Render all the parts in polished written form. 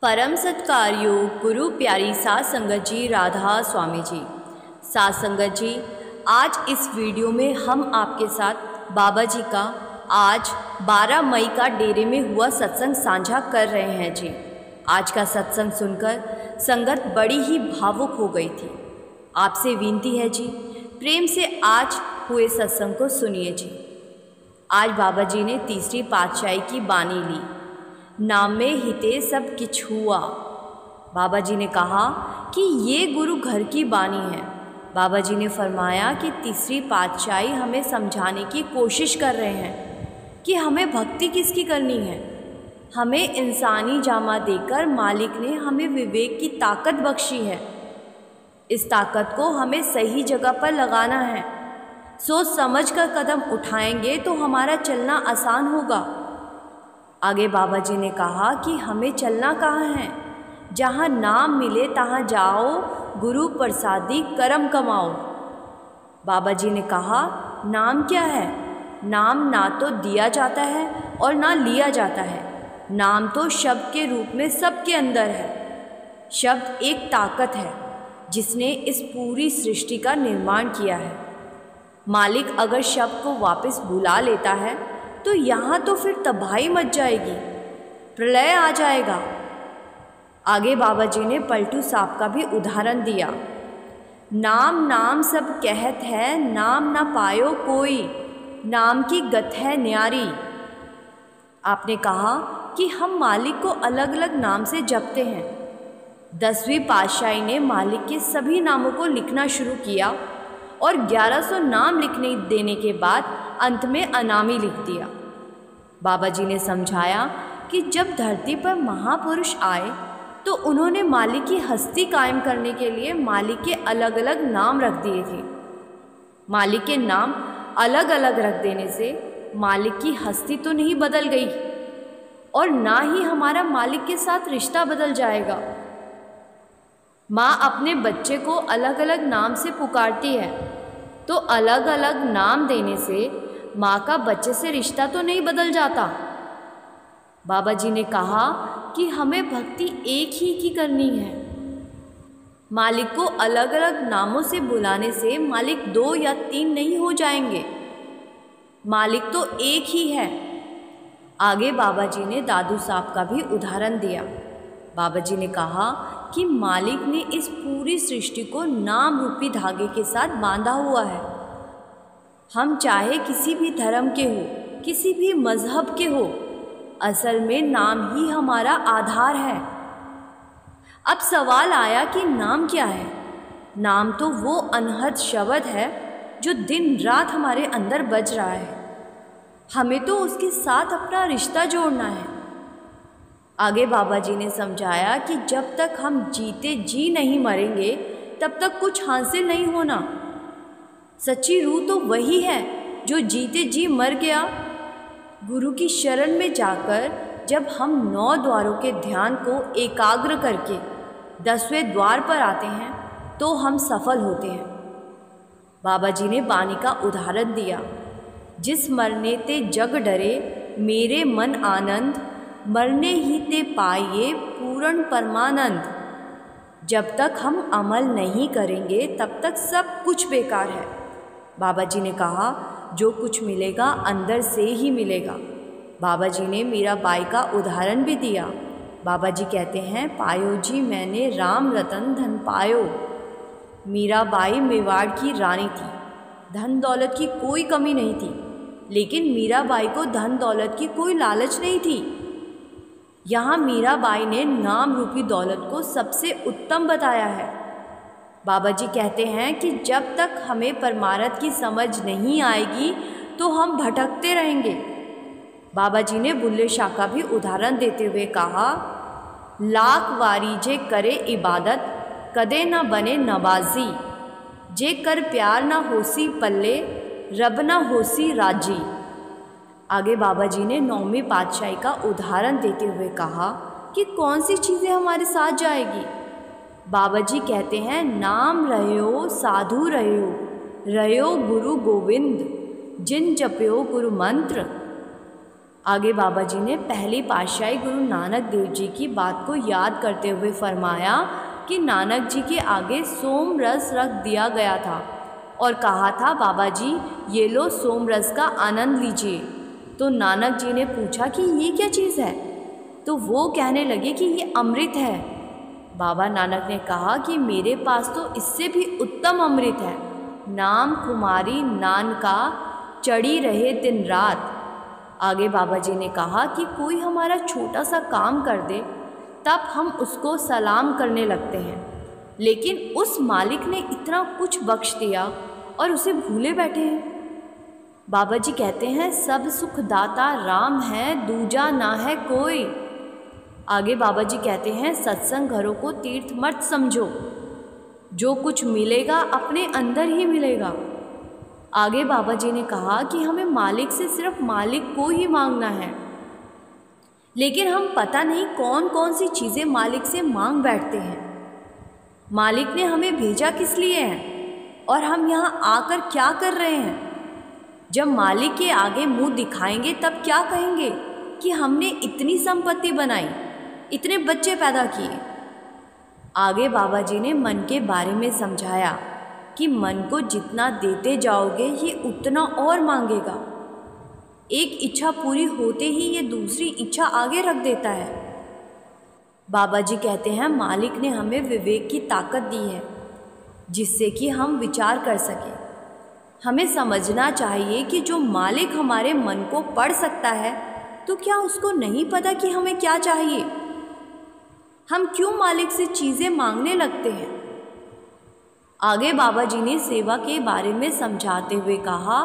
परम सत्कार्यो गुरु प्यारी सात संगत जी राधा स्वामी जी। सात संगत जी, आज इस वीडियो में हम आपके साथ बाबा जी का आज 12 मई का डेरे में हुआ सत्संग साझा कर रहे हैं जी। आज का सत्संग सुनकर संगत बड़ी ही भावुक हो गई थी। आपसे विनती है जी, प्रेम से आज हुए सत्संग को सुनिए जी। आज बाबा जी ने तीसरी पातशाही की बानी ली, नाम में हिते सब किछ हुआ। बाबा जी ने कहा कि ये गुरु घर की बानी है। बाबा जी ने फरमाया कि तीसरी पातशाही हमें समझाने की कोशिश कर रहे हैं कि हमें भक्ति किसकी करनी है। हमें इंसानी जामा देकर मालिक ने हमें विवेक की ताकत बख्शी है। इस ताकत को हमें सही जगह पर लगाना है। सोच समझ कर कदम उठाएंगे तो हमारा चलना आसान होगा। आगे बाबा जी ने कहा कि हमें चलना कहाँ है, जहाँ नाम मिले तहाँ जाओ, गुरु प्रसादी कर्म कमाओ। बाबा जी ने कहा, नाम क्या है? नाम ना तो दिया जाता है और ना लिया जाता है। नाम तो शब्द के रूप में सबके अंदर है। शब्द एक ताकत है जिसने इस पूरी सृष्टि का निर्माण किया है। मालिक अगर शब्द को वापस बुला लेता है तो यहाँ तो फिर तबाही मच जाएगी, प्रलय आ जाएगा। आगे बाबा जी ने पलटू सांप का भी उदाहरण दिया। नाम नाम सब कहत है, नाम ना पायो कोई, नाम की गत है न्यारी। आपने कहा कि हम मालिक को अलग अलग नाम से जपते हैं। 10वीं पातशाही ने मालिक के सभी नामों को लिखना शुरू किया और 1100 नाम लिखने देने के बाद अंत में अनामी लिख दिया। बाबा जी ने समझाया कि जब धरती पर महापुरुष आए तो उन्होंने मालिक की हस्ती कायम करने के लिए मालिक के अलग अलग नाम रख दिए थे। मालिक के नाम अलग अलग रख देने से मालिक की हस्ती तो नहीं बदल गई और ना ही हमारा मालिक के साथ रिश्ता बदल जाएगा। माँ अपने बच्चे को अलग अलग नाम से पुकारती है तो अलग अलग नाम देने से माँ का बच्चे से रिश्ता तो नहीं बदल जाता। बाबा जी ने कहा कि हमें भक्ति एक ही की करनी है। मालिक को अलग अलग नामों से बुलाने से मालिक 2 या 3 नहीं हो जाएंगे, मालिक तो एक ही है। आगे बाबा जी ने दादू साहब का भी उदाहरण दिया। बाबा जी ने कहा कि मालिक ने इस पूरी सृष्टि को नाम रूपी धागे के साथ बांधा हुआ है। हम चाहे किसी भी धर्म के हो, किसी भी मजहब के हो, असल में नाम ही हमारा आधार है। अब सवाल आया कि नाम क्या है? नाम तो वो अनहद शब्द है जो दिन रात हमारे अंदर बज रहा है। हमें तो उसके साथ अपना रिश्ता जोड़ना है। आगे बाबा जी ने समझाया कि जब तक हम जीते जी नहीं मरेंगे तब तक कुछ हासिल नहीं होना। सच्ची रूह तो वही है जो जीते जी मर गया। गुरु की शरण में जाकर जब हम 9 द्वारों के ध्यान को एकाग्र करके 10वें द्वार पर आते हैं तो हम सफल होते हैं। बाबा जी ने बानी का उदाहरण दिया। जिस मरने ते जग डरे, मेरे मन आनंद, मरने ही ते पाइए पूर्ण परमानंद। जब तक हम अमल नहीं करेंगे तब तक सब कुछ बेकार है। बाबा जी ने कहा, जो कुछ मिलेगा अंदर से ही मिलेगा। बाबा जी ने मीराबाई का उदाहरण भी दिया। बाबा जी कहते हैं, पायो जी मैंने राम रतन धन पायो। मीराबाई मेवाड़ की रानी थी, धन दौलत की कोई कमी नहीं थी, लेकिन मीराबाई को धन दौलत की कोई लालच नहीं थी। यहाँ मीराबाई ने नाम रूपी दौलत को सबसे उत्तम बताया है। बाबा जी कहते हैं कि जब तक हमें परमार्थ की समझ नहीं आएगी तो हम भटकते रहेंगे। बाबा जी ने बुल्ले शाह का भी उदाहरण देते हुए कहा, लाख वारी जे करे इबादत, कदे न बने नवाजी। जे कर प्यार न होसी पल्ले, रब न होसी राजी। आगे बाबा जी ने 9वीं पातशाही का उदाहरण देते हुए कहा कि कौन सी चीज़ें हमारे साथ जाएगी। बाबा जी कहते हैं, नाम रह्यो साधु रह्यो, रह्यो गुरु गोविंद, जिन जप्यो गुरु मंत्र। आगे बाबा जी ने पहली पातशाही गुरु नानक देव जी की बात को याद करते हुए फरमाया कि नानक जी के आगे सोम रस रख दिया गया था और कहा था, बाबा जी ये लो सोम रस का आनंद लीजिए। तो नानक जी ने पूछा कि ये क्या चीज़ है? तो वो कहने लगे कि ये अमृत है। बाबा नानक ने कहा कि मेरे पास तो इससे भी उत्तम अमृत है। नाम कुमारी नान का चढ़ी रहे दिन रात। आगे बाबा जी ने कहा कि कोई हमारा छोटा सा काम कर दे तब हम उसको सलाम करने लगते हैं, लेकिन उस मालिक ने इतना कुछ बख्श दिया और उसे भूले बैठे हैं। बाबा जी कहते हैं, सब सुखदाता राम है, दूजा ना है कोई। आगे बाबा जी कहते हैं, सत्संग घरों को तीर्थ मत समझो, जो कुछ मिलेगा अपने अंदर ही मिलेगा। आगे बाबा जी ने कहा कि हमें मालिक से सिर्फ मालिक को ही मांगना है, लेकिन हम पता नहीं कौन कौन सी चीज़ें मालिक से मांग बैठते हैं। मालिक ने हमें भेजा किस लिए है और हम यहाँ आकर क्या कर रहे हैं? जब मालिक के आगे मुंह दिखाएंगे तब क्या कहेंगे कि हमने इतनी संपत्ति बनाई, इतने बच्चे पैदा किए। आगे बाबा जी ने मन के बारे में समझाया कि मन को जितना देते जाओगे ये उतना और मांगेगा। एक इच्छा पूरी होते ही ये दूसरी इच्छा आगे रख देता है। बाबा जी कहते हैं, मालिक ने हमें विवेक की ताकत दी है जिससे कि हम विचार कर सकें। हमें समझना चाहिए कि जो मालिक हमारे मन को पढ़ सकता है तो क्या उसको नहीं पता कि हमें क्या चाहिए? हम क्यों मालिक से चीज़ें मांगने लगते हैं? आगे बाबा जी ने सेवा के बारे में समझाते हुए कहा,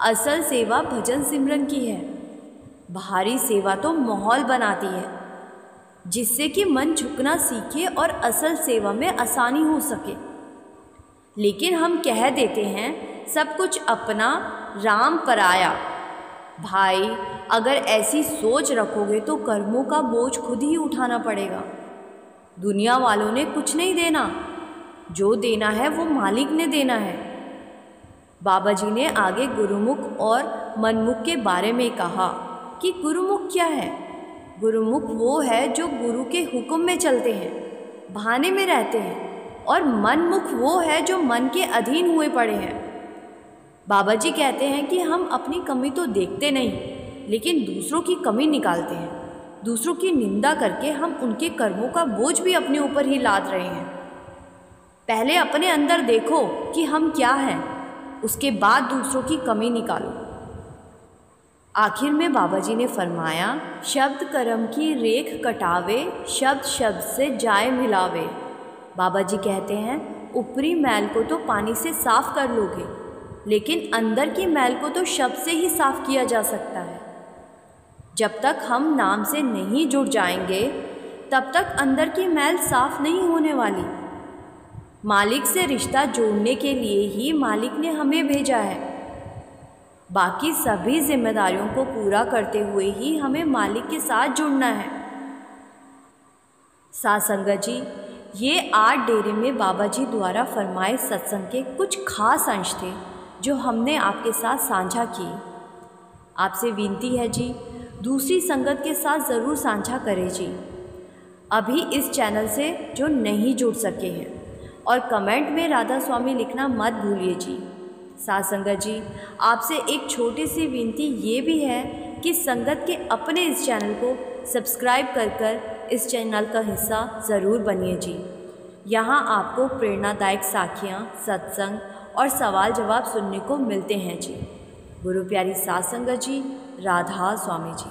असल सेवा भजन सिमरन की है। बाहरी सेवा तो माहौल बनाती है जिससे कि मन झुकना सीखे और असल सेवा में आसानी हो सके। लेकिन हम कह देते हैं सब कुछ अपना, राम पराया। भाई अगर ऐसी सोच रखोगे तो कर्मों का बोझ खुद ही उठाना पड़ेगा। दुनिया वालों ने कुछ नहीं देना, जो देना है वो मालिक ने देना है। बाबा जी ने आगे गुरुमुख और मनमुख के बारे में कहा कि गुरुमुख क्या है? गुरुमुख वो है जो गुरु के हुक्म में चलते हैं, बहाने में रहते हैं, और मनमुख वो है जो मन के अधीन हुए पड़े हैं। बाबा जी कहते हैं कि हम अपनी कमी तो देखते नहीं, लेकिन दूसरों की कमी निकालते हैं। दूसरों की निंदा करके हम उनके कर्मों का बोझ भी अपने ऊपर ही लाद रहे हैं। पहले अपने अंदर देखो कि हम क्या हैं, उसके बाद दूसरों की कमी निकालो। आखिर में बाबा जी ने फरमाया, शब्द कर्म की रेख कटावे, शब्द शब्द से जाए मिलावे। बाबा जी कहते हैं, ऊपरी मैल को तो पानी से साफ कर लोगे, लेकिन अंदर की मैल को तो शब्द से ही साफ किया जा सकता है। जब तक हम नाम से नहीं जुड़ जाएंगे तब तक अंदर की मैल साफ नहीं होने वाली। मालिक से रिश्ता जोड़ने के लिए ही मालिक ने हमें भेजा है। बाकी सभी जिम्मेदारियों को पूरा करते हुए ही हमें मालिक के साथ जुड़ना है। साथ संगत जी, ये 8 डेरे में बाबा जी द्वारा फरमाए सत्संग के कुछ खास अंश थे जो हमने आपके साथ साझा किए। आपसे विनती है जी, दूसरी संगत के साथ ज़रूर साझा करें जी, अभी इस चैनल से जो नहीं जुड़ सके हैं, और कमेंट में राधा स्वामी लिखना मत भूलिए जी। साथ संगत जी, आपसे एक छोटी सी विनती ये भी है कि संगत के अपने इस चैनल को सब्सक्राइब कर इस चैनल का हिस्सा ज़रूर बनिए जी। यहाँ आपको प्रेरणादायक साखियाँ, सत्संग और सवाल जवाब सुनने को मिलते हैं जी। गुरु प्यारी साथ संगत जी, राधा स्वामी जी।